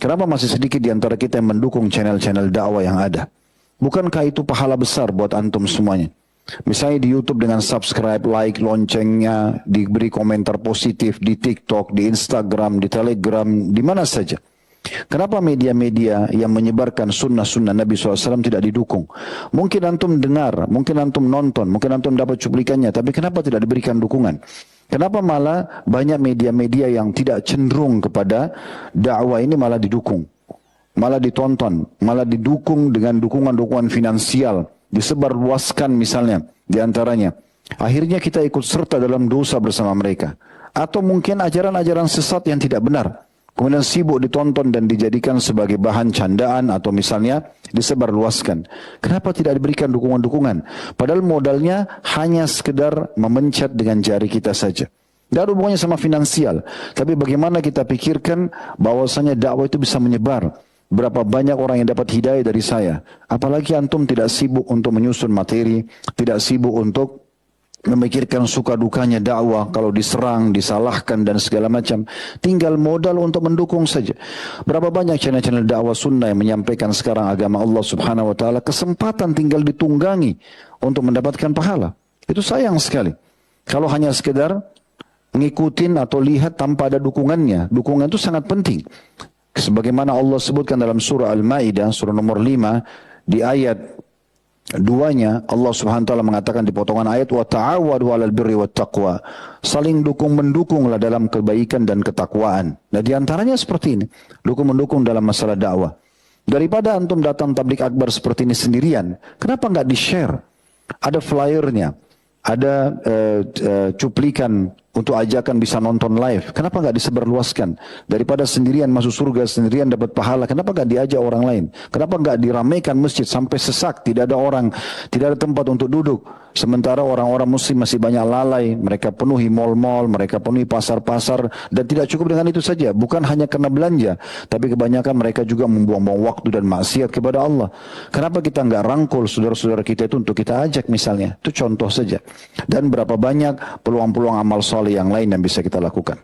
Kenapa masih sedikit di antara kita yang mendukung channel-channel dakwah yang ada? Bukankah itu pahala besar buat antum semuanya? Misalnya di YouTube dengan subscribe, like, loncengnya, diberi komentar positif di TikTok, di Instagram, di Telegram, di mana saja. Kenapa media-media yang menyebarkan sunnah-sunnah Nabi SAW tidak didukung? Mungkin antum dengar, mungkin antum nonton, mungkin antum dapat cuplikannya, tapi kenapa tidak diberikan dukungan? Kenapa malah banyak media-media yang tidak cenderung kepada dakwah ini malah didukung? Malah ditonton, malah didukung dengan dukungan-dukungan finansial, disebarluaskan misalnya di antaranya. Akhirnya kita ikut serta dalam dosa bersama mereka. Atau mungkin ajaran-ajaran sesat yang tidak benar. Kemudian sibuk ditonton dan dijadikan sebagai bahan candaan atau misalnya disebarluaskan. Kenapa tidak diberikan dukungan-dukungan? Padahal modalnya hanya sekedar memencet dengan jari kita saja. Tidak ada hubungannya sama finansial. Tapi bagaimana kita pikirkan bahwasanya dakwah itu bisa menyebar. Berapa banyak orang yang dapat hidayah dari saya. Apalagi antum tidak sibuk untuk menyusun materi, tidak sibuk untuk memikirkan suka dukanya dakwah, kalau diserang, disalahkan dan segala macam. Tinggal modal untuk mendukung saja. Berapa banyak channel-channel dakwah sunnah yang menyampaikan sekarang agama Allah Subhanahu wa taala, kesempatan tinggal ditunggangi untuk mendapatkan pahala. Itu sayang sekali. Kalau hanya sekedar ngikutin atau lihat tanpa ada dukungannya. Dukungan itu sangat penting. Sebagaimana Allah sebutkan dalam surah Al-Maidah, surah nomor 5, di ayat duanya Allah Subhanahu wa taala mengatakan di potongan ayat, wa ta'awadu 'alal birri wat taqwa. Saling dukung-mendukunglah dalam kebaikan dan ketakwaan. Nah, di antaranya seperti ini, dukung-mendukung dalam masalah dakwah. Daripada antum datang tablik akbar seperti ini sendirian, kenapa enggak di-share? Ada flyernya, ada cuplikan untuk ajakan bisa nonton live. Kenapa nggak disebarluaskan? Daripada sendirian masuk surga, sendirian dapat pahala, kenapa nggak diajak orang lain? Kenapa nggak diramaikan masjid sampai sesak, tidak ada orang, tidak ada tempat untuk duduk? Sementara orang-orang muslim masih banyak lalai, mereka penuhi mal-mal, mereka penuhi pasar-pasar, dan tidak cukup dengan itu saja. Bukan hanya karena belanja, tapi kebanyakan mereka juga membuang-buang waktu dan maksiat kepada Allah. Kenapa kita nggak rangkul saudara-saudara kita itu untuk kita ajak misalnya? Itu contoh saja. Dan berapa banyak peluang-peluang amal soleh yang lain yang bisa kita lakukan.